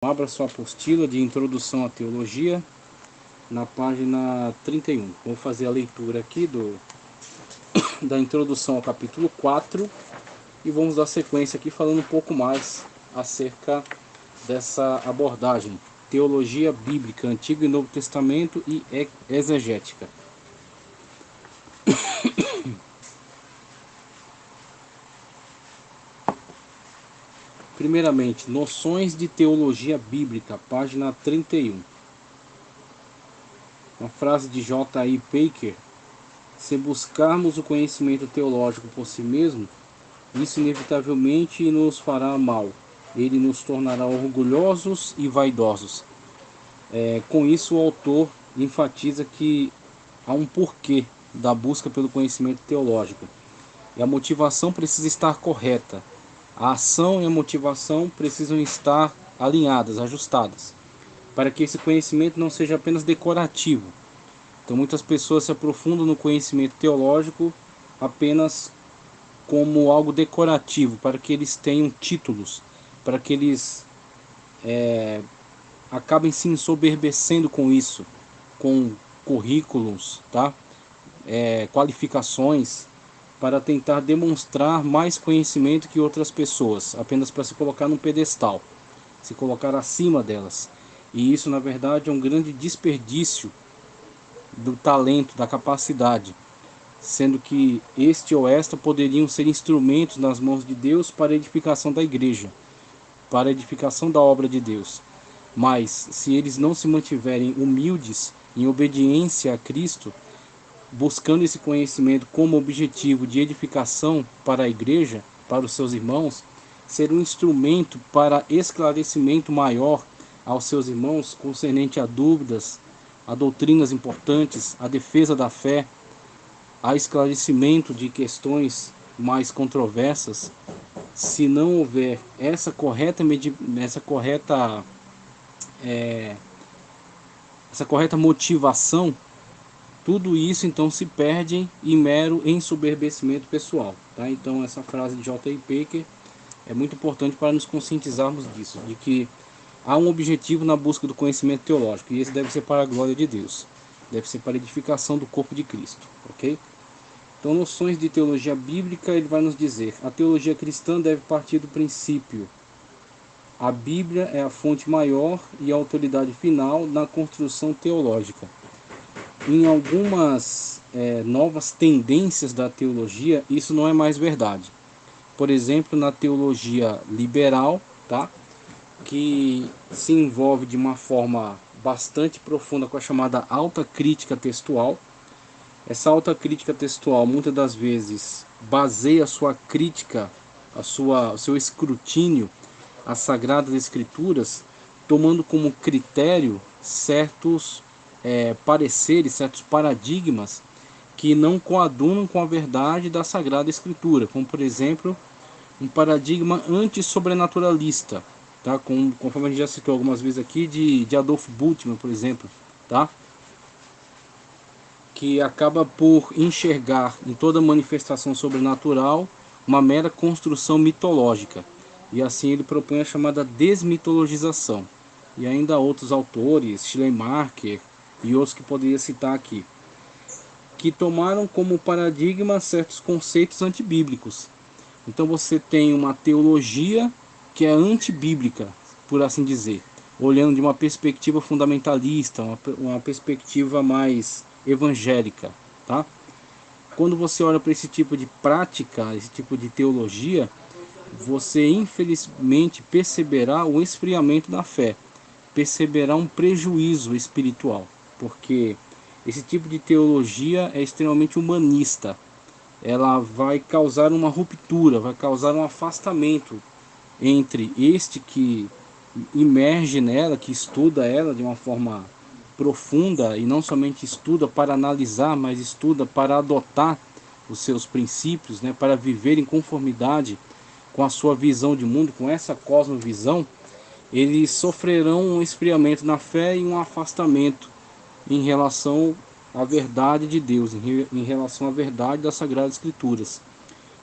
Abra sua apostila de introdução à teologia na página 31. Vou fazer a leitura aqui da introdução ao capítulo 4 e vamos dar sequência aqui falando um pouco mais acerca dessa abordagem, teologia bíblica, Antigo e Novo Testamento e exegética. Primeiramente, noções de teologia bíblica, página 31. Uma frase de J.I. Packer: se buscarmos o conhecimento teológico por si mesmo, isso inevitavelmente nos fará mal. Ele nos tornará orgulhosos e vaidosos. Com isso, o autor enfatiza que há um porquê da busca pelo conhecimento teológico. E a motivação precisa estar correta. A ação e a motivação precisam estar alinhadas, ajustadas, para que esse conhecimento não seja apenas decorativo. Então, muitas pessoas se aprofundam no conhecimento teológico apenas como algo decorativo, para que eles tenham títulos, para que eles acabem se ensoberbecendo com isso, com currículos, tá? Qualificações, para tentar demonstrar mais conhecimento que outras pessoas, apenas para se colocar num pedestal, se colocar acima delas. E isso, na verdade, é um grande desperdício do talento, da capacidade, sendo que este ou esta poderiam ser instrumentos nas mãos de Deus para a edificação da igreja, para a edificação da obra de Deus. Mas, se eles não se mantiverem humildes, em obediência a Cristo, buscando esse conhecimento como objetivo de edificação para a igreja, para os seus irmãos, ser um instrumento para esclarecimento maior aos seus irmãos concernente a dúvidas, a doutrinas importantes, a defesa da fé, a esclarecimento de questões mais controversas. Se não houver essa correta motivação, tudo isso então se perde em mero ensoberbecimento pessoal, tá? Então essa frase de J.I. Packer é muito importante para nos conscientizarmos disso, de que há um objetivo na busca do conhecimento teológico, e esse deve ser para a glória de Deus, deve ser para a edificação do corpo de Cristo, ok? Então, noções de teologia bíblica, ele vai nos dizer: a teologia cristã deve partir do princípio: a Bíblia é a fonte maior e a autoridade final na construção teológica. Em algumas novas tendências da teologia, isso não é mais verdade. Por exemplo, na teologia liberal, tá? Que se envolve de uma forma bastante profunda com a chamada alta crítica textual. Essa alta crítica textual muitas das vezes baseia a sua crítica, o seu escrutínio às Sagradas Escrituras, tomando como critério certos pareceres, certos paradigmas que não coadunam com a verdade da Sagrada Escritura, como por exemplo um paradigma antissobrenaturalista, tá? Conforme a gente já citou algumas vezes aqui, de Adolf Bultmann, por exemplo, tá? Que acaba por enxergar em toda manifestação sobrenatural uma mera construção mitológica. E assim ele propõe a chamada desmitologização. E ainda outros autores, Schleiermacher e outros que poderia citar aqui, que tomaram como paradigma certos conceitos antibíblicos. Então você tem uma teologia que é antibíblica, por assim dizer, olhando de uma perspectiva fundamentalista, uma perspectiva mais evangélica, tá? Quando você olha para esse tipo de prática, esse tipo de teologia, você infelizmente perceberá o esfriamento da fé, perceberá um prejuízo espiritual, porque esse tipo de teologia é extremamente humanista. Ela vai causar uma ruptura, vai causar um afastamento entre este que imerge nela, que estuda ela de uma forma profunda, e não somente estuda para analisar, mas estuda para adotar os seus princípios, né, para viver em conformidade com a sua visão de mundo, com essa cosmovisão. Eles sofrerão um esfriamento na fé e um afastamento em relação à verdade de Deus, em relação à verdade das Sagradas Escrituras.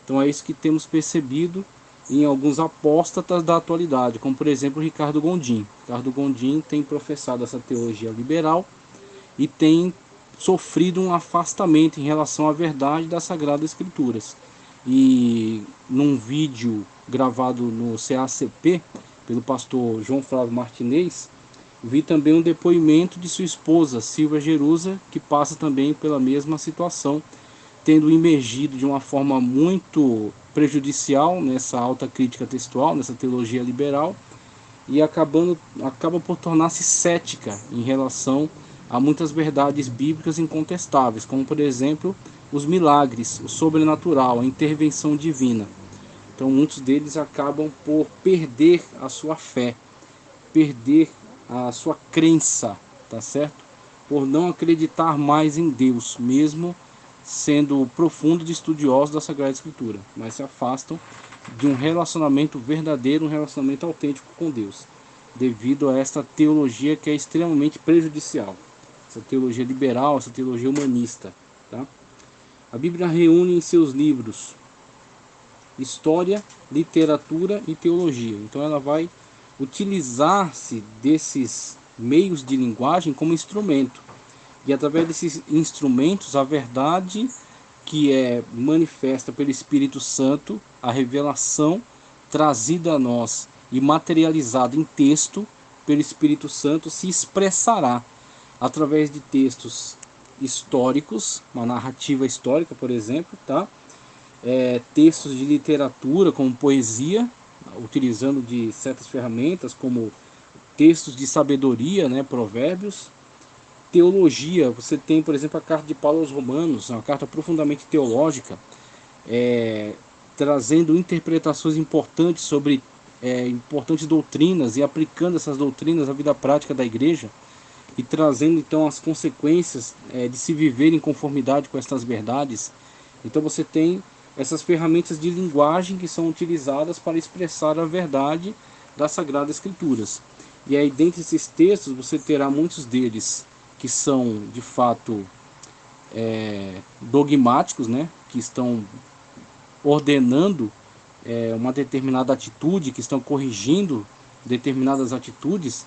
Então é isso que temos percebido em alguns apóstatas da atualidade, como por exemplo Ricardo Gondim. Ricardo Gondim tem professado essa teologia liberal e tem sofrido um afastamento em relação à verdade das Sagradas Escrituras. E num vídeo gravado no CACP pelo pastor João Flávio Martinez, vi também um depoimento de sua esposa, Silvia Jerusa, que passa também pela mesma situação, tendo emergido de uma forma muito prejudicial nessa alta crítica textual, nessa teologia liberal, e acaba por tornar-se cética em relação a muitas verdades bíblicas incontestáveis, como por exemplo os milagres, o sobrenatural, a intervenção divina. Então muitos deles acabam por perder a sua fé, perder a sua crença, tá certo? Por não acreditar mais em Deus, mesmo sendo profundos estudiosos da Sagrada Escritura, mas se afastam de um relacionamento verdadeiro, um relacionamento autêntico com Deus, devido a esta teologia que é extremamente prejudicial, essa teologia liberal, essa teologia humanista, tá? A Bíblia reúne em seus livros história, literatura e teologia. Então ela vai utilizar-se desses meios de linguagem como instrumento. E através desses instrumentos, a verdade que é manifesta pelo Espírito Santo, a revelação trazida a nós e materializada em texto pelo Espírito Santo, se expressará através de textos históricos, uma narrativa histórica, por exemplo, tá? Textos de literatura, como poesia, utilizando de certas ferramentas, como textos de sabedoria, né, provérbios. Teologia, você tem, por exemplo, a carta de Paulo aos Romanos, uma carta profundamente teológica, trazendo interpretações importantes sobre importantes doutrinas e aplicando essas doutrinas à vida prática da igreja e trazendo então as consequências de se viver em conformidade com essas verdades. Então você tem essas ferramentas de linguagem que são utilizadas para expressar a verdade das Sagradas Escrituras. E aí, dentre esses textos, você terá muitos deles que são, de fato, dogmáticos, né? Que estão ordenando uma determinada atitude, que estão corrigindo determinadas atitudes,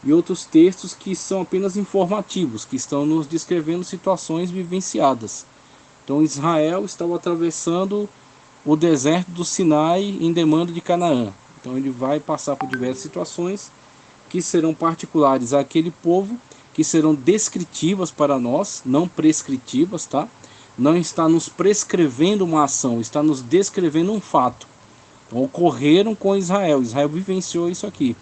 e outros textos que são apenas informativos, que estão nos descrevendo situações vivenciadas. Então Israel estava atravessando o deserto do Sinai em demanda de Canaã. Então ele vai passar por diversas situações que serão particulares àquele povo, que serão descritivas para nós, não prescritivas, tá? Não está nos prescrevendo uma ação, está nos descrevendo um fato. Então, ocorreram com Israel, Israel vivenciou isso aqui.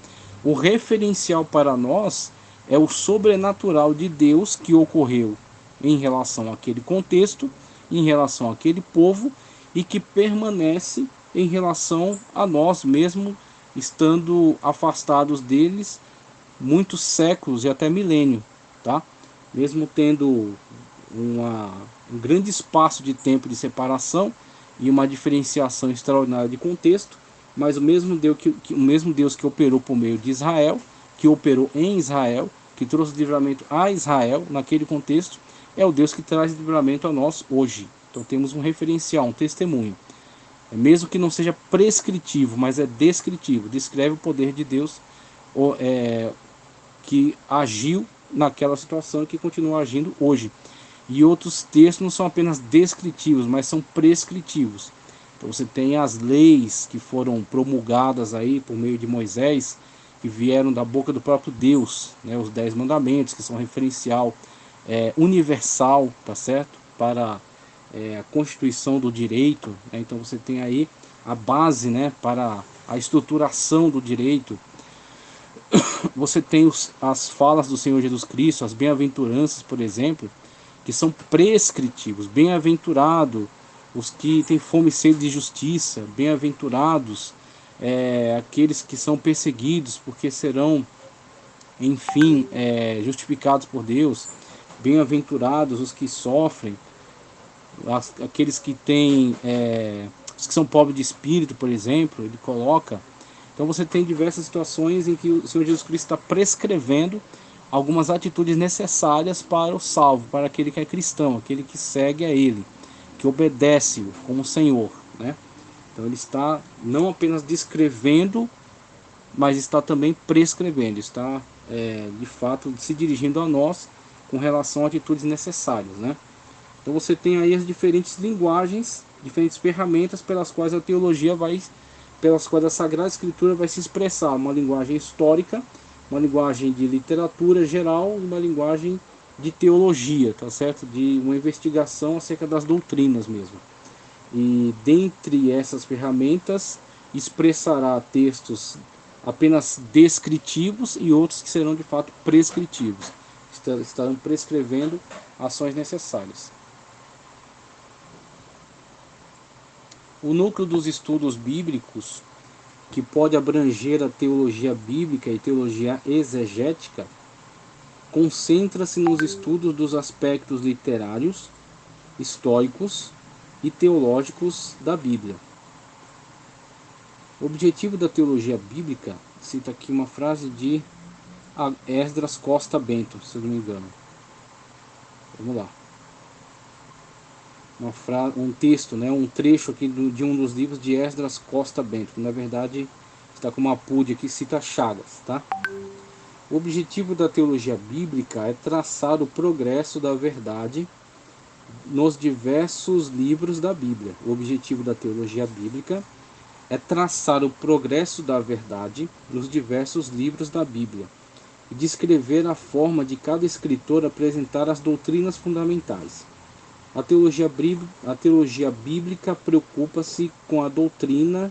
O referencial para nós é o sobrenatural de Deus que ocorreu em relação àquele contexto, em relação àquele povo, e que permanece em relação a nós mesmo, estando afastados deles muitos séculos e até milênio, tá? Mesmo tendo um grande espaço de tempo de separação e uma diferenciação extraordinária de contexto, mas o mesmo Deus que operou por meio de Israel, que operou em Israel, que trouxe livramento a Israel naquele contexto, é o Deus que traz livramento a nós hoje. Então temos um referencial, um testemunho. Mesmo que não seja prescritivo, mas é descritivo, descreve o poder de Deus que agiu naquela situação e que continua agindo hoje. E outros textos não são apenas descritivos, mas são prescritivos. Então você tem as leis que foram promulgadas aí por meio de Moisés, que vieram da boca do próprio Deus, né? Os 10 mandamentos, que são referencial universal, tá certo? Para a constituição do direito, né? Então você tem aí a base, né, para a estruturação do direito. Você tem as falas do Senhor Jesus Cristo, as bem-aventuranças, por exemplo, que são prescritivos. Bem-aventurado os que têm fome e sede de justiça, bem-aventurados aqueles que são perseguidos, porque serão, enfim, justificados por Deus. Bem-aventurados os que sofrem, aqueles que têm, os que são pobres de espírito, por exemplo, ele coloca. Então você tem diversas situações em que o Senhor Jesus Cristo está prescrevendo algumas atitudes necessárias para o salvo, para aquele que é cristão, aquele que segue a Ele, que obedece-o como Senhor, né? Então ele está não apenas descrevendo, mas está também prescrevendo, está de fato se dirigindo a nós com relação a atitudes necessárias, né? Então você tem aí as diferentes linguagens, diferentes ferramentas pelas quais a teologia pelas quais a Sagrada Escritura vai se expressar, uma linguagem histórica, uma linguagem de literatura geral, uma linguagem de teologia, tá certo? De uma investigação acerca das doutrinas mesmo. E dentre essas ferramentas expressará textos apenas descritivos e outros que serão de fato prescritivos, estarão prescrevendo ações necessárias. O núcleo dos estudos bíblicos, que pode abranger a teologia bíblica e teologia exegética, concentra-se nos estudos dos aspectos literários, históricos e teológicos da Bíblia. O objetivo da teologia bíblica, cita aqui uma frase de Esdras Costa Bento, se eu não me engano. Vamos lá. Um texto, né, um trecho aqui de um dos livros de Esdras Costa Bento, que na verdade está com uma PUD aqui, cita Chagas, tá? O objetivo da teologia bíblica é traçar o progresso da verdade nos diversos livros da Bíblia. O objetivo da teologia bíblica é traçar o progresso da verdade nos diversos livros da Bíblia e descrever a forma de cada escritor apresentar as doutrinas fundamentais. A teologia bíblica preocupa-se com a doutrina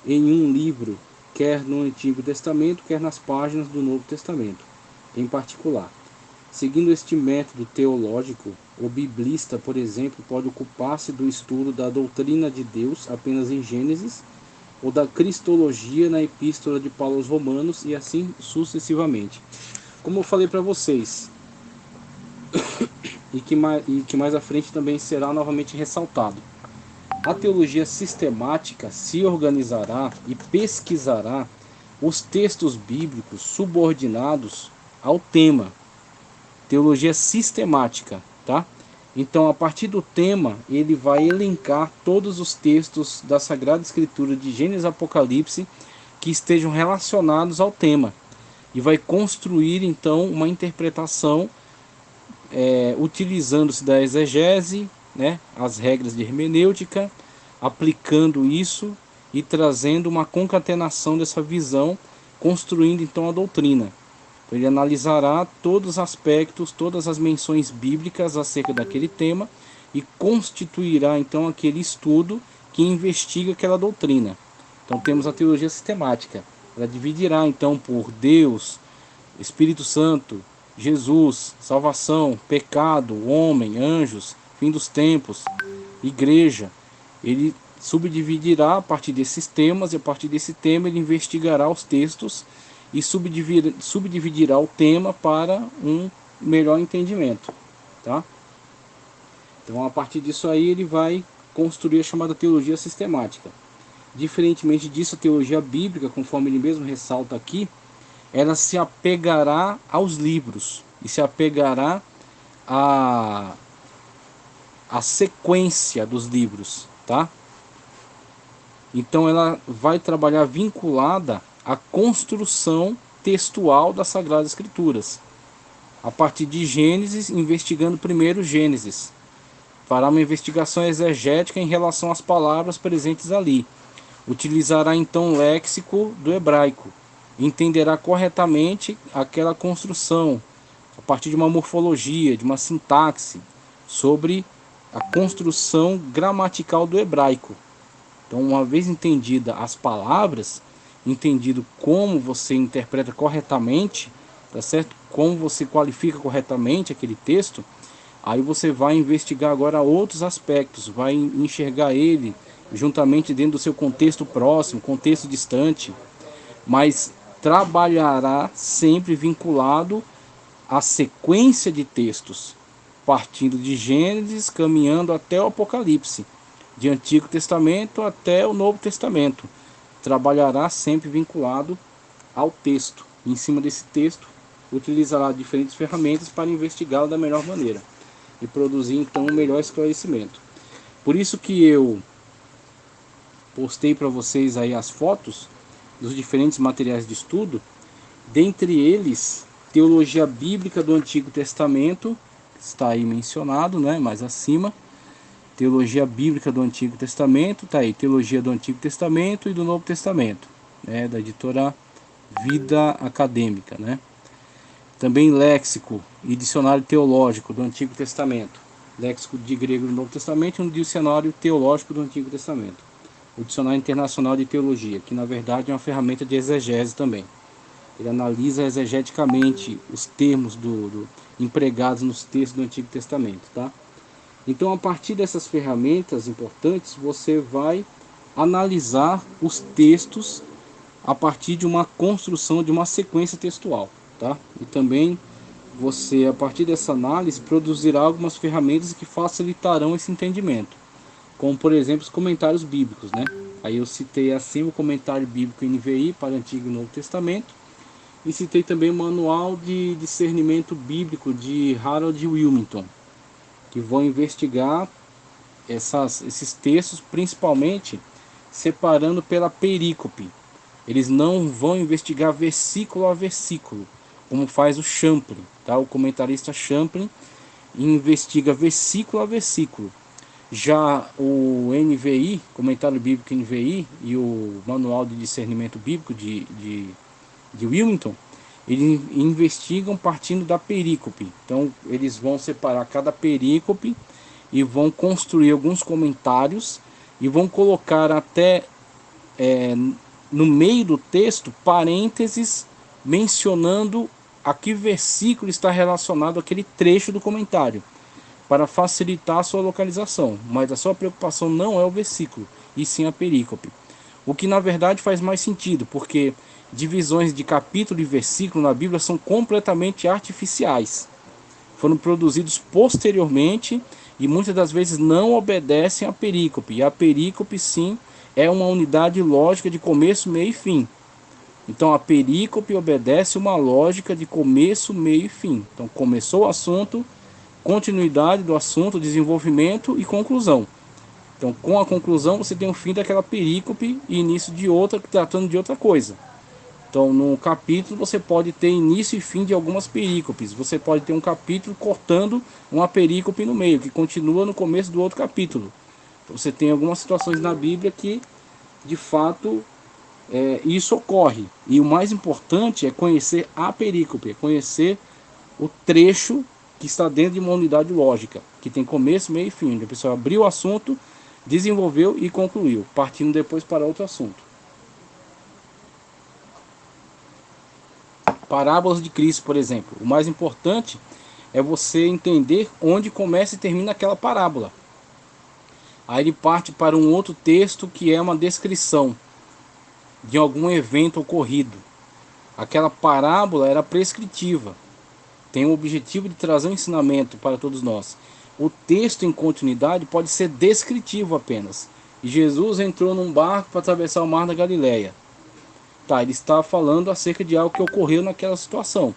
em um livro, quer no Antigo Testamento, quer nas páginas do Novo Testamento, em particular. Seguindo este método teológico, o biblista, por exemplo, pode ocupar-se do estudo da doutrina de Deus apenas em Gênesis, ou da cristologia na Epístola de Paulo aos Romanos, e assim sucessivamente. Como eu falei para vocês, e que mais à frente também será novamente ressaltado, a teologia sistemática se organizará e pesquisará os textos bíblicos subordinados ao tema. Teologia sistemática, tá? Então, a partir do tema, ele vai elencar todos os textos da Sagrada Escritura de Gênesis e Apocalipse que estejam relacionados ao tema. E vai construir, então, uma interpretação utilizando-se da exegese, né, as regras de hermenêutica, aplicando isso e trazendo uma concatenação dessa visão, construindo então a doutrina. Então, ele analisará todos os aspectos, todas as menções bíblicas acerca daquele tema e constituirá então aquele estudo que investiga aquela doutrina. Então temos a teologia sistemática. Ela dividirá então por Deus, Espírito Santo, Jesus, salvação, pecado, homem, anjos, fim dos tempos, igreja. Ele subdividirá a partir desses temas e a partir desse tema ele investigará os textos e subdividirá o tema para um melhor entendimento, tá? Então, a partir disso aí, ele vai construir a chamada teologia sistemática. Diferentemente disso, a teologia bíblica, conforme ele mesmo ressalta aqui, ela se apegará aos livros e se apegará à sequência dos livros, tá? Então, ela vai trabalhar vinculada a construção textual das Sagradas Escrituras. A partir de Gênesis, investigando primeiro Gênesis. Fará uma investigação exegética em relação às palavras presentes ali. Utilizará então o léxico do hebraico. Entenderá corretamente aquela construção, a partir de uma morfologia, de uma sintaxe, sobre a construção gramatical do hebraico. Então, uma vez entendida as palavras, entendido como você interpreta corretamente, tá certo? Como você qualifica corretamente aquele texto, aí você vai investigar agora outros aspectos, vai enxergar ele juntamente dentro do seu contexto próximo, contexto distante, mas trabalhará sempre vinculado à sequência de textos, partindo de Gênesis, caminhando até o Apocalipse, de Antigo Testamento até o Novo Testamento. Trabalhará sempre vinculado ao texto. E em cima desse texto, utilizará diferentes ferramentas para investigá-lo da melhor maneira e produzir então um melhor esclarecimento. Por isso que eu postei para vocês aí as fotos dos diferentes materiais de estudo, dentre eles, Teologia Bíblica do Antigo Testamento, está aí mencionado, né, mais acima, Teologia Bíblica do Antigo Testamento, tá aí, Teologia do Antigo Testamento e do Novo Testamento, né, da editora Vida Acadêmica, né. Também Léxico e Dicionário Teológico do Antigo Testamento, Léxico de Grego do Novo Testamento e um Dicionário Teológico do Antigo Testamento. O Dicionário Internacional de Teologia, que na verdade é uma ferramenta de exegese também. Ele analisa exegeticamente os termos empregados nos textos do Antigo Testamento, tá? Então, a partir dessas ferramentas importantes, você vai analisar os textos a partir de uma construção de uma sequência textual, tá? E também você, a partir dessa análise, produzirá algumas ferramentas que facilitarão esse entendimento, como por exemplo os comentários bíblicos, né? Aí eu citei assim o comentário bíblico NVI para o Antigo e Novo Testamento, e citei também o Manual de Discernimento Bíblico de Harold Willmington, que vão investigar esses textos, principalmente separando pela perícope. Eles não vão investigar versículo a versículo, como faz o Champlin, tá? O comentarista Champlin investiga versículo a versículo. Já o NVI, Comentário Bíblico NVI, e o Manual de Discernimento Bíblico de Willmington, eles investigam partindo da perícope. Então eles vão separar cada perícope e vão construir alguns comentários e vão colocar até no meio do texto parênteses mencionando a que versículo está relacionado àquele trecho do comentário, para facilitar a sua localização. Mas a sua preocupação não é o versículo, e sim a perícope. O que na verdade faz mais sentido, porque divisões de capítulo e versículo na Bíblia são completamente artificiais. Foram produzidos posteriormente e muitas das vezes não obedecem à perícope. E a perícope, sim, é uma unidade lógica de começo, meio e fim. Então a perícope obedece uma lógica de começo, meio e fim. Então começou o assunto, continuidade do assunto, desenvolvimento e conclusão. Então com a conclusão você tem o fim daquela perícope e início de outra, tratando de outra coisa. Então no capítulo você pode ter início e fim de algumas perícopes. Você pode ter um capítulo cortando uma perícope no meio, que continua no começo do outro capítulo. Então, você tem algumas situações na Bíblia que de fato isso ocorre. E o mais importante é conhecer a perícope, é conhecer o trecho que está dentro de uma unidade lógica, que tem começo, meio e fim. A pessoa abriu o assunto, desenvolveu e concluiu, partindo depois para outro assunto. Parábolas de Cristo, por exemplo. O mais importante é você entender onde começa e termina aquela parábola. Aí ele parte para um outro texto que é uma descrição de algum evento ocorrido. Aquela parábola era prescritiva, tem o objetivo de trazer um ensinamento para todos nós. O texto em continuidade pode ser descritivo apenas. E Jesus entrou num barco para atravessar o mar da Galileia. Tá, ele está falando acerca de algo que ocorreu naquela situação.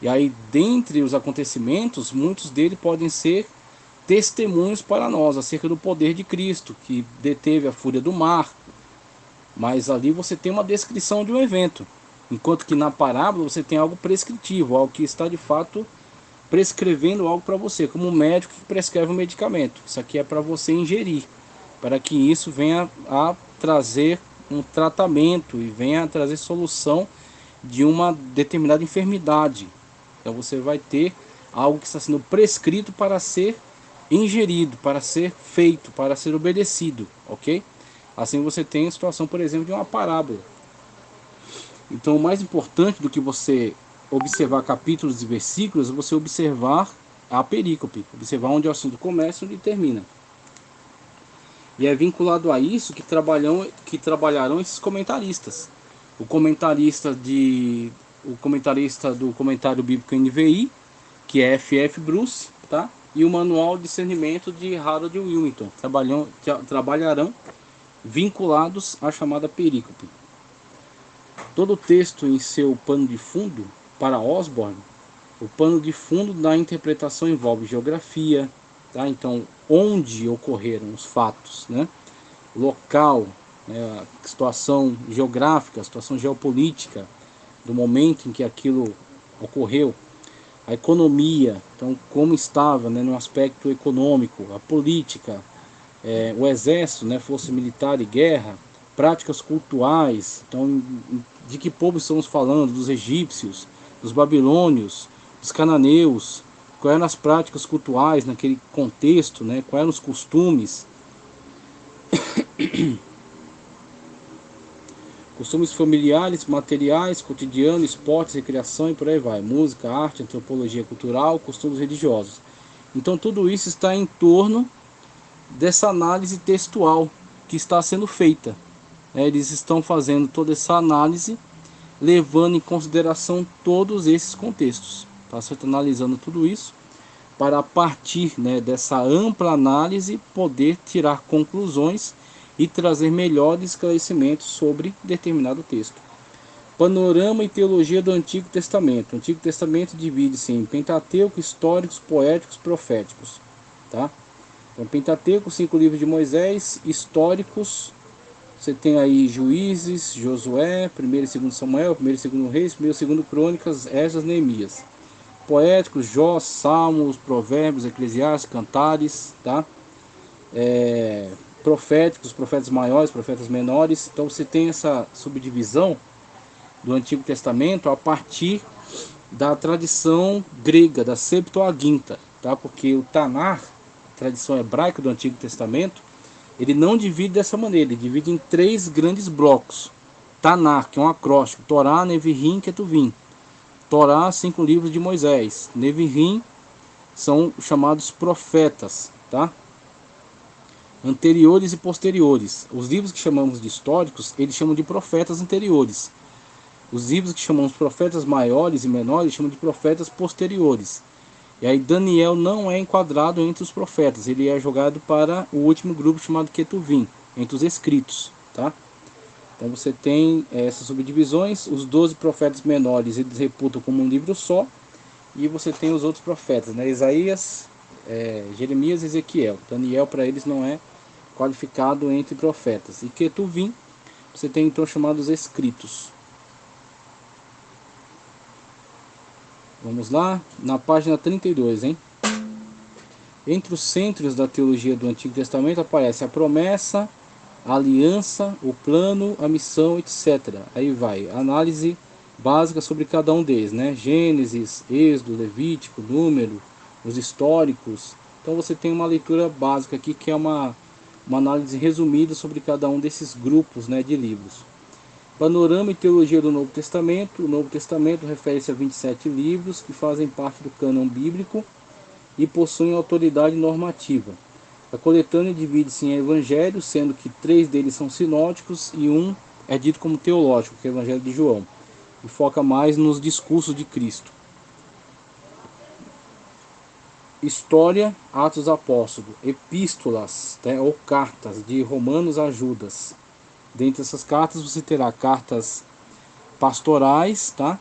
E aí, dentre os acontecimentos, muitos deles podem ser testemunhos para nós acerca do poder de Cristo, que deteve a fúria do mar. Mas ali você tem uma descrição de um evento, enquanto que na parábola você tem algo prescritivo, algo que está de fato prescrevendo algo para você, como um médico que prescreve um medicamento. Isso aqui é para você ingerir, para que isso venha a trazer um tratamento e venha a trazer solução de uma determinada enfermidade. Então você vai ter algo que está sendo prescrito para ser ingerido, para ser feito, para ser obedecido, ok? Assim você tem a situação, por exemplo, de uma parábola. Então o mais importante do que você observar capítulos e versículos é você observar a perícope, observar onde o assunto começa e onde termina. E é vinculado a isso que trabalharão esses comentaristas. O comentarista do Comentário Bíblico NVI, que é F.F. Bruce, tá? E o Manual de Discernimento de Harold Willmington trabalharão vinculados à chamada perícope. Todo o texto em seu pano de fundo, para Osborne, o pano de fundo da interpretação envolve geografia, tá? Então, onde ocorreram os fatos, né? Local, né, a situação geográfica, a situação geopolítica do momento em que aquilo ocorreu, a economia, então como estava, né, no aspecto econômico, a política, o exército, né, força militar e guerra, práticas culturais, então de que povo estamos falando? Dos egípcios, dos babilônios, dos cananeus, quais eram as práticas cultuais naquele contexto, né, quais eram os costumes, costumes familiares, materiais, cotidiano, esportes, recreação e por aí vai, música, arte, antropologia cultural, costumes religiosos. Então tudo isso está em torno dessa análise textual que está sendo feita. Eles estão fazendo toda essa análise, levando em consideração todos esses contextos. Está certo? Analisando tudo isso, para a partir, né, dessa ampla análise poder tirar conclusões e trazer melhores esclarecimentos sobre determinado texto. Panorama e teologia do Antigo Testamento. O Antigo Testamento divide-se em Pentateuco, históricos, poéticos, proféticos. Tá? Então, Pentateuco, 5 livros de Moisés, históricos, você tem aí Juízes, Josué, 1º e 2º Samuel, 1º e 2º Reis, 1º e 2º Crônicas, Esdras, Neemias. Poéticos, Jó, Salmos, Provérbios, Eclesiastes, Cantares, tá? Proféticos, profetas maiores, profetas menores. Então você tem essa subdivisão do Antigo Testamento a partir da tradição grega, da Septuaginta, tá? Porque o Tanar, tradição hebraica do Antigo Testamento, ele não divide dessa maneira, ele divide em 3 grandes blocos. Tanar, que é um acróstico, Torá, Nevirim, Ketuvim. Torá, 5 livros de Moisés. Nevirim são chamados profetas, tá? Anteriores e posteriores. Os livros que chamamos de históricos, eles chamam de profetas anteriores. Os livros que chamamos de profetas maiores e menores, chamam de profetas posteriores. E aí Daniel não é enquadrado entre os profetas, ele é jogado para o último grupo chamado Ketuvim, entre os escritos, tá? Então você tem essas subdivisões, os 12 profetas menores eles reputam como um livro só, e você tem os outros profetas, né? Isaías, Jeremias e Ezequiel. Daniel para eles não é qualificado entre profetas. E Ketuvim, você tem então chamados escritos. Vamos lá, na página 32, hein? Entre os centros da teologia do Antigo Testamento aparece a promessa, a aliança, o plano, a missão, etc. Aí vai, análise básica sobre cada um deles, né? Gênesis, Êxodo, Levítico, Número, os históricos. Então você tem uma leitura básica aqui que é uma análise resumida sobre cada um desses grupos, né, de livros. Panorama e teologia do Novo Testamento. O Novo Testamento refere-se a 27 livros que fazem parte do cânon bíblico e possuem autoridade normativa. A coletânea divide-se em evangelhos, sendo que 3 deles são sinóticos e um é dito como teológico, que é o Evangelho de João, e foca mais nos discursos de Cristo. História, Atos dos Apóstolos, epístolas, né, ou cartas de Romanos a Judas. Dentre essas cartas você terá cartas pastorais, tá?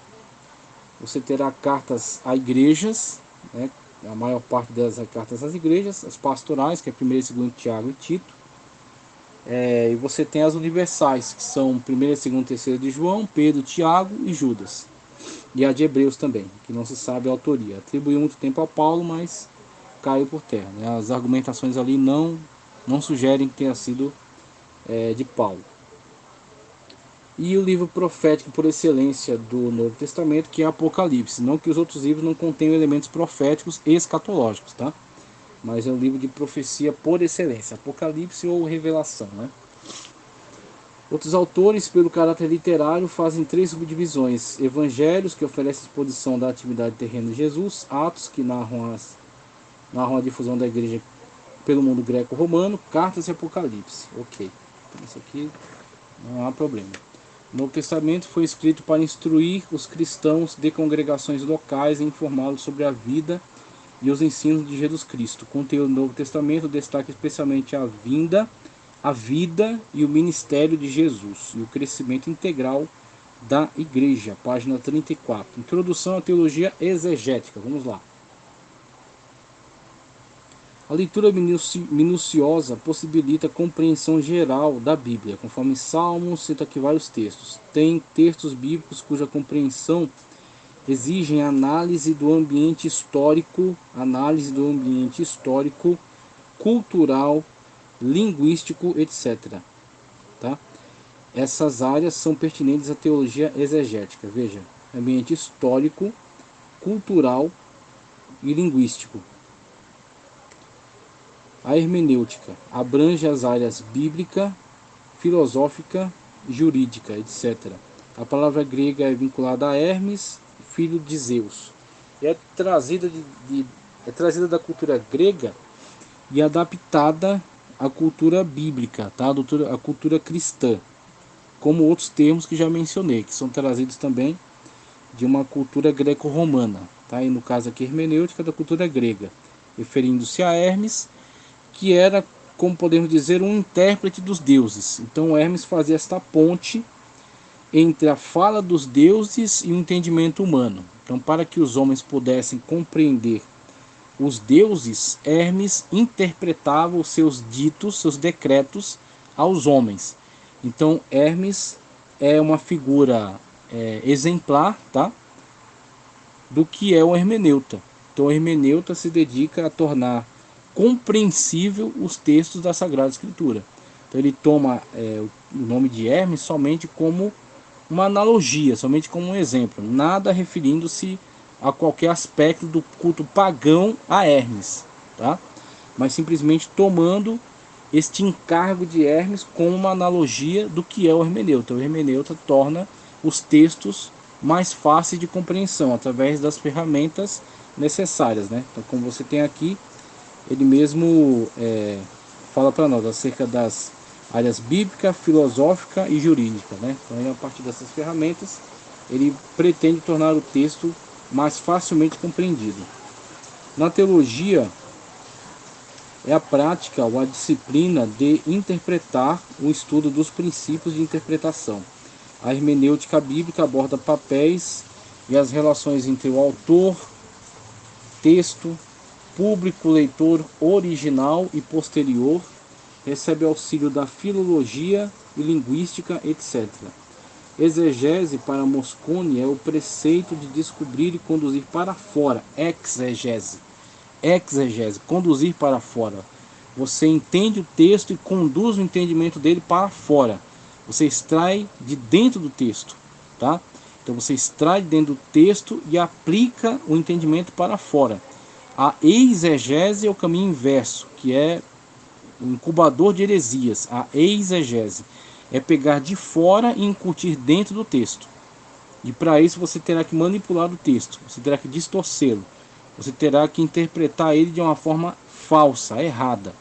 Você terá cartas a igrejas, né? A maior parte das cartas às igrejas, as pastorais, que é 1º e 2º Tiago e Tito. E você tem as universais, que são 1º, 2º e 3º de João, Pedro, Tiago e Judas. E a de Hebreus também, que não se sabe a autoria. Atribuiu muito tempo a Paulo, mas caiu por terra, né? As argumentações ali não sugerem que tenha sido de Paulo. E o livro profético por excelência do Novo Testamento, que é Apocalipse. Não que os outros livros não contenham elementos proféticos e escatológicos, tá? Mas é um livro de profecia por excelência, Apocalipse ou Revelação, né? Outros autores, pelo caráter literário, fazem 3 subdivisões: Evangelhos, que oferecem exposição da atividade terrena de Jesus; Atos, que narram a difusão da igreja pelo mundo greco-romano; Cartas e Apocalipse. Ok, então isso aqui não há problema. O Novo Testamento foi escrito para instruir os cristãos de congregações locais e informá-los sobre a vida e os ensinos de Jesus Cristo. O conteúdo do Novo Testamento destaca especialmente a vida e o ministério de Jesus e o crescimento integral da igreja. Página 34. Introdução à teologia exegética. Vamos lá. A leitura minuciosa possibilita a compreensão geral da Bíblia, conforme Salmos cita aqui vários textos. Tem textos bíblicos cuja compreensão exigem análise do ambiente histórico, cultural, linguístico, etc. Tá? Essas áreas são pertinentes à teologia exegética. Veja, ambiente histórico, cultural e linguístico. A hermenêutica abrange as áreas bíblica, filosófica, jurídica, etc. A palavra grega é vinculada a Hermes, filho de Zeus. É trazida da cultura grega e adaptada à cultura bíblica, tá? A cultura cristã, como outros termos que já mencionei, que são trazidos também de uma cultura greco-romana, tá? E no caso aqui, hermenêutica da cultura grega, referindo-se a Hermes, que era, como podemos dizer, um intérprete dos deuses. Então Hermes fazia esta ponte entre a fala dos deuses e o entendimento humano. Então, para que os homens pudessem compreender os deuses, Hermes interpretava os seus ditos, seus decretos aos homens. Então Hermes é uma figura exemplar, tá? Do que é o hermeneuta. Então o hermeneuta se dedica a tornar compreensível os textos da Sagrada Escritura. Então ele toma o nome de Hermes somente como uma analogia, somente como um exemplo, nada referindo-se a qualquer aspecto do culto pagão a Hermes, tá? Mas simplesmente tomando este encargo de Hermes como uma analogia do que é o hermeneuta. O hermeneuta torna os textos mais fáceis de compreensão através das ferramentas necessárias, né? Então, como você tem aqui, ele mesmo fala para nós acerca das áreas bíblica, filosófica e jurídica, né? Então, a partir dessas ferramentas, ele pretende tornar o texto mais facilmente compreendido. Na teologia, é a prática ou a disciplina de interpretar o estudo dos princípios de interpretação. A hermenêutica bíblica aborda papéis e as relações entre o autor, texto, público, leitor original e posterior, recebe auxílio da filologia e linguística, etc. Exegese para Moscone é o preceito de descobrir e conduzir para fora. Exegese, conduzir para fora. Você entende o texto e conduz o entendimento dele para fora. Você extrai de dentro do texto, tá? Então você extrai de dentro do texto e aplica o entendimento para fora. A exegese é o caminho inverso, que é o incubador de heresias. A exegese é pegar de fora e incutir dentro do texto. E para isso você terá que manipular o texto, você terá que distorcê-lo, você terá que interpretar ele de uma forma falsa, errada,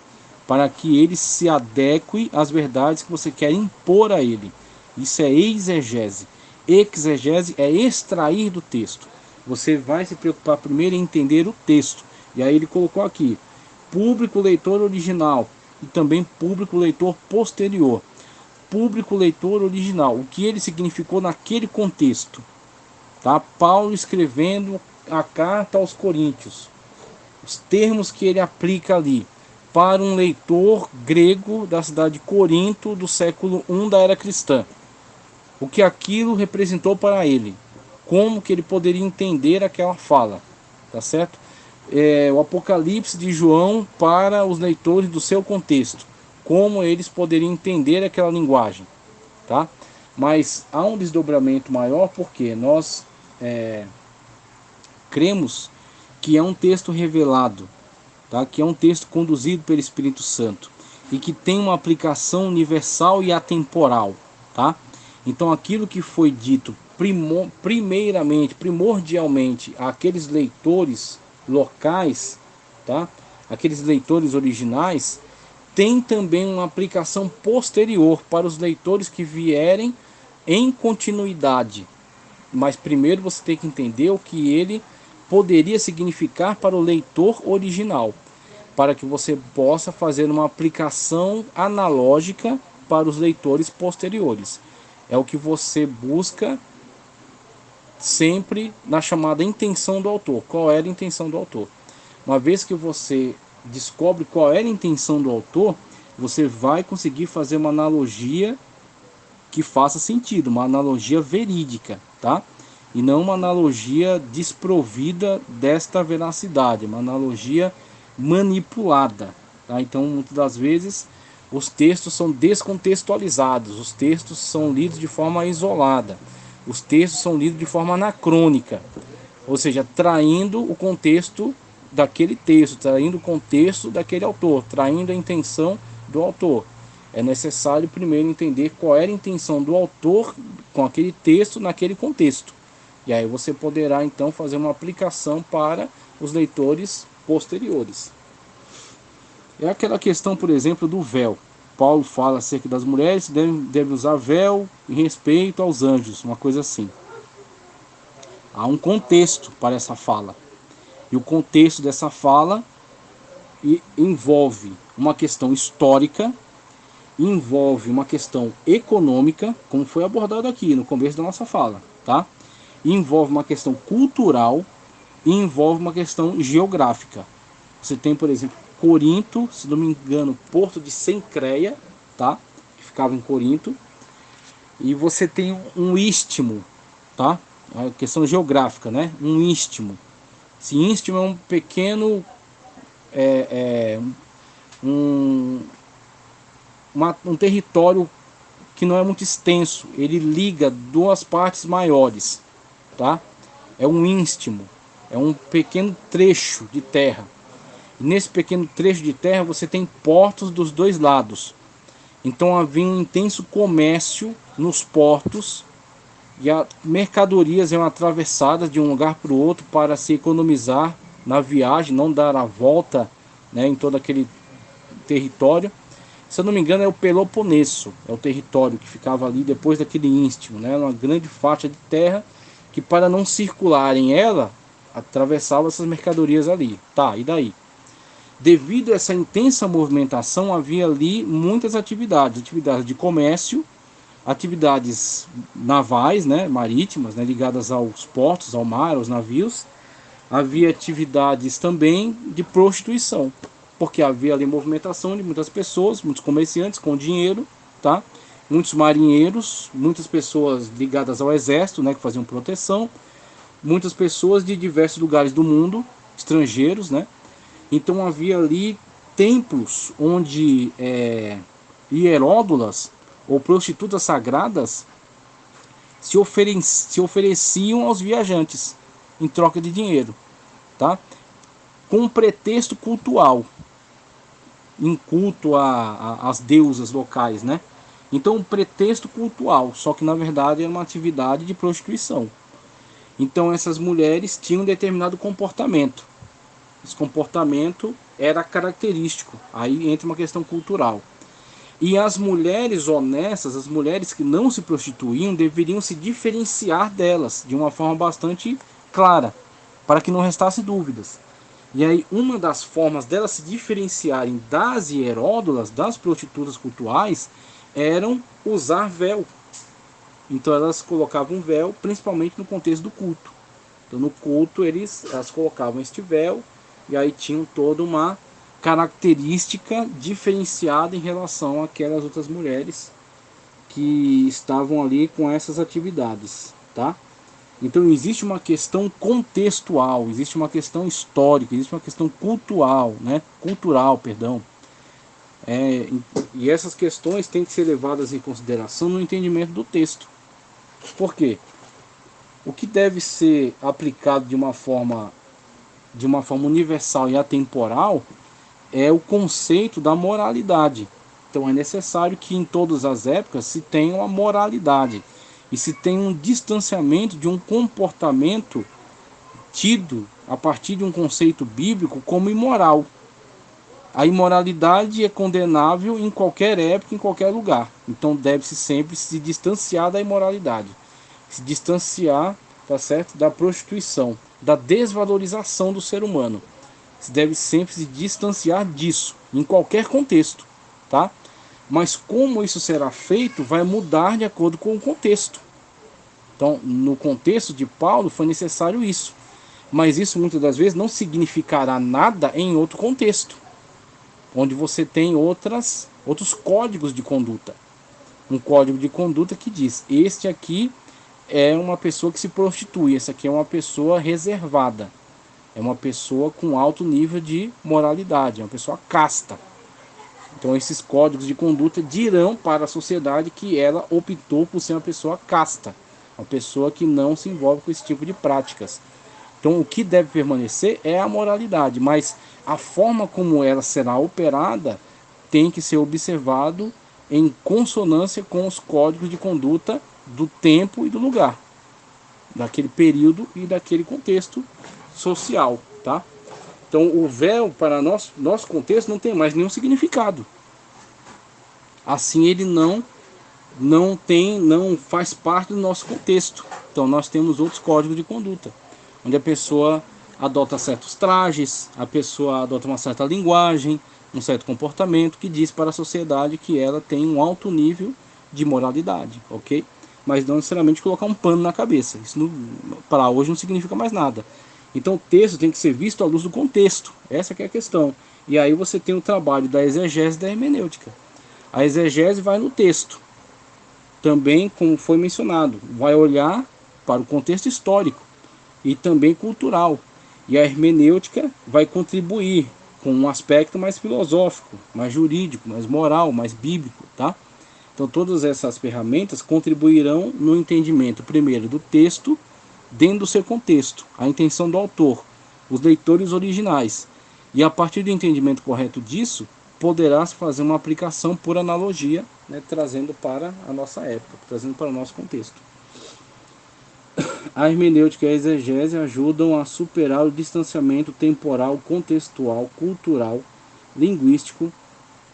para que ele se adeque às verdades que você quer impor a ele. Isso é exegese. Exegese é extrair do texto. Você vai se preocupar primeiro em entender o texto. E aí ele colocou aqui, público leitor original e também público leitor posterior. Público leitor original, o que ele significou naquele contexto. Tá? Paulo escrevendo a carta aos Coríntios. Os termos que ele aplica ali para um leitor grego da cidade de Corinto do século I da era cristã. O que aquilo representou para ele. Como que ele poderia entender aquela fala. Tá certo? O Apocalipse de João para os leitores do seu contexto. Como eles poderiam entender aquela linguagem. Tá? Mas há um desdobramento maior porque nós cremos que é um texto revelado, tá? Que é um texto conduzido pelo Espírito Santo e que tem uma aplicação universal e atemporal, tá? Então aquilo que foi dito primordialmente àqueles leitores locais, tá? Aqueles leitores originais, tem também uma aplicação posterior para os leitores que vierem em continuidade. Mas primeiro você tem que entender o que ele poderia significar para o leitor original, para que você possa fazer uma aplicação analógica para os leitores posteriores. É o que você busca sempre na chamada intenção do autor. Qual era a intenção do autor? Uma vez que você descobre qual era a intenção do autor, você vai conseguir fazer uma analogia que faça sentido, uma analogia verídica, tá? E não uma analogia desprovida desta veracidade, uma analogia manipulada, tá? Então, muitas das vezes, os textos são descontextualizados, os textos são lidos de forma isolada, os textos são lidos de forma anacrônica, ou seja, traindo o contexto daquele texto, traindo o contexto daquele autor, traindo a intenção do autor. É necessário primeiro entender qual era a intenção do autor com aquele texto naquele contexto. E aí você poderá então fazer uma aplicação para os leitores posteriores. É aquela questão, por exemplo, do véu. Paulo fala acerca das mulheres que devem usar véu em respeito aos anjos, uma coisa assim. Há um contexto para essa fala. E o contexto dessa fala envolve uma questão histórica, envolve uma questão econômica, como foi abordado aqui no começo da nossa fala, tá? Envolve uma questão cultural e envolve uma questão geográfica. Você tem, por exemplo, Corinto, se não me engano, Porto de Cencreia, tá? Que ficava em Corinto. E você tem um istmo, tá? É uma questão geográfica, né? Um istmo. Esse istmo é um pequeno um território que não é muito extenso. Ele liga duas partes maiores, tá? É um istmo, é um pequeno trecho de terra. E nesse pequeno trecho de terra você tem portos dos dois lados. Então havia um intenso comércio nos portos e as mercadorias eram atravessadas de um lugar para o outro para se economizar na viagem, não dar a volta, né, em todo aquele território. Se eu não me engano é o Peloponeso, é o território que ficava ali depois daquele istmo, né, uma grande faixa de terra que, para não circularem ela, atravessava essas mercadorias ali. Tá, e daí? Devido a essa intensa movimentação, havia ali muitas atividades de comércio, atividades navais, né, marítimas, né, ligadas aos portos, ao mar, aos navios. Havia atividades também de prostituição, porque havia ali movimentação de muitas pessoas, muitos comerciantes com dinheiro, tá? Muitos marinheiros, muitas pessoas ligadas ao exército, né, que faziam proteção, muitas pessoas de diversos lugares do mundo, estrangeiros, né? Então havia ali templos onde hieródulas ou prostitutas sagradas se ofereciam aos viajantes em troca de dinheiro, tá? Com um pretexto cultual, em culto às deusas locais, né? Então um pretexto cultual, só que na verdade era uma atividade de prostituição. Então essas mulheres tinham um determinado comportamento. Esse comportamento era característico. Aí entra uma questão cultural. E as mulheres honestas, as mulheres que não se prostituíam, deveriam se diferenciar delas de uma forma bastante clara, para que não restasse dúvidas. E aí uma das formas delas se diferenciarem das hieródulas, das prostitutas cultuais, eram usar véu. Então elas colocavam véu, principalmente no contexto do culto. Então no culto elas colocavam este véu, e aí tinham toda uma característica diferenciada em relação àquelas outras mulheres que estavam ali com essas atividades, tá? Então existe uma questão contextual, existe uma questão histórica, existe uma questão cultural, né? Cultural, perdão. E essas questões têm que ser levadas em consideração no entendimento do texto. Por quê? O que deve ser aplicado de uma forma universal e atemporal é o conceito da moralidade. Então é necessário que em todas as épocas se tenha uma moralidade e se tenha um distanciamento de um comportamento tido a partir de um conceito bíblico como imoral. A imoralidade é condenável em qualquer época, em qualquer lugar. Então deve-se sempre se distanciar da imoralidade, se distanciar, tá certo, da prostituição, da desvalorização do ser humano. Se deve sempre se distanciar disso, em qualquer contexto, tá? Mas como isso será feito vai mudar de acordo com o contexto. Então, no contexto de Paulo foi necessário isso. Mas isso muitas das vezes não significará nada em outro contexto. onde você tem outros códigos de conduta. Um código de conduta que diz: este aqui é uma pessoa que se prostitui, essa aqui é uma pessoa reservada, é uma pessoa com alto nível de moralidade, é uma pessoa casta. Então esses códigos de conduta dirão para a sociedade que ela optou por ser uma pessoa casta, uma pessoa que não se envolve com esse tipo de práticas. Então o que deve permanecer é a moralidade, mas a forma como ela será operada tem que ser observado em consonância com os códigos de conduta do tempo e do lugar, daquele período e daquele contexto social, tá? Então o véu para nosso contexto não tem mais nenhum significado. Assim ele não faz parte do nosso contexto. Então nós temos outros códigos de conduta, onde a pessoa adota certos trajes, a pessoa adota uma certa linguagem, um certo comportamento que diz para a sociedade que ela tem um alto nível de moralidade, ok? Mas não necessariamente colocar um pano na cabeça. Isso para hoje não significa mais nada. Então o texto tem que ser visto à luz do contexto. Essa que é a questão. E aí você tem o trabalho da exegese e da hermenêutica. A exegese vai no texto. Também, como foi mencionado, vai olhar para o contexto histórico e também cultural. E a hermenêutica vai contribuir com um aspecto mais filosófico, mais jurídico, mais moral, mais bíblico, tá? Então todas essas ferramentas contribuirão no entendimento, primeiro, do texto dentro do seu contexto, a intenção do autor, os leitores originais. E a partir do entendimento correto disso, poderá-se fazer uma aplicação por analogia, né, trazendo para a nossa época, trazendo para o nosso contexto. A hermenêutica e a exegese ajudam a superar o distanciamento temporal, contextual, cultural, linguístico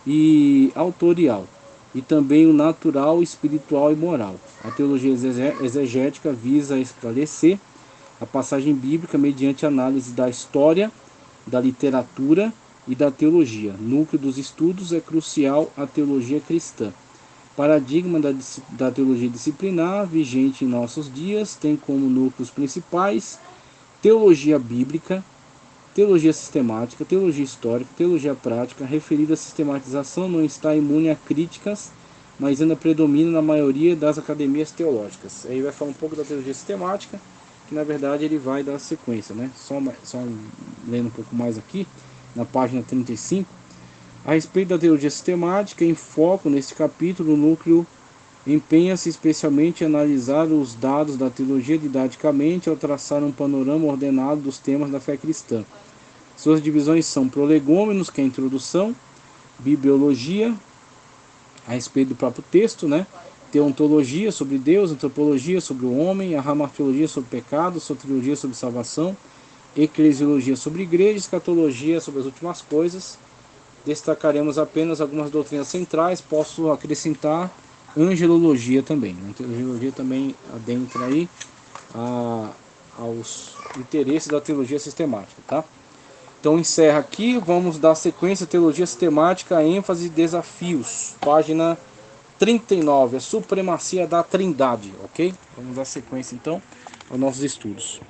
e autorial, e também o natural, espiritual e moral. A teologia exegética visa esclarecer a passagem bíblica mediante análise da história, da literatura e da teologia. Núcleo dos estudos é crucial a teologia cristã. Paradigma da teologia disciplinar, vigente em nossos dias, tem como núcleos principais teologia bíblica, teologia sistemática, teologia histórica, teologia prática. Referida à sistematização, não está imune a críticas, mas ainda predomina na maioria das academias teológicas. Aí vai falar um pouco da teologia sistemática, que na verdade ele vai dar sequência, né? Só lendo um pouco mais aqui, na página 35. A respeito da teologia sistemática, em foco neste capítulo, o núcleo empenha-se especialmente em analisar os dados da teologia didaticamente ao traçar um panorama ordenado dos temas da fé cristã. Suas divisões são prolegômenos, que é a introdução, bibliologia, a respeito do próprio texto, né? Teontologia sobre Deus, antropologia sobre o homem, a ramartiologia sobre pecado, soteriologia sobre salvação, eclesiologia sobre igreja, escatologia sobre as últimas coisas. Destacaremos apenas algumas doutrinas centrais, posso acrescentar angelologia também. A angelologia também adentra aí aos interesses da teologia sistemática, tá? Então encerra aqui, vamos dar sequência à teologia sistemática, ênfase e desafios. Página 39, a supremacia da trindade, ok? Vamos dar sequência então aos nossos estudos.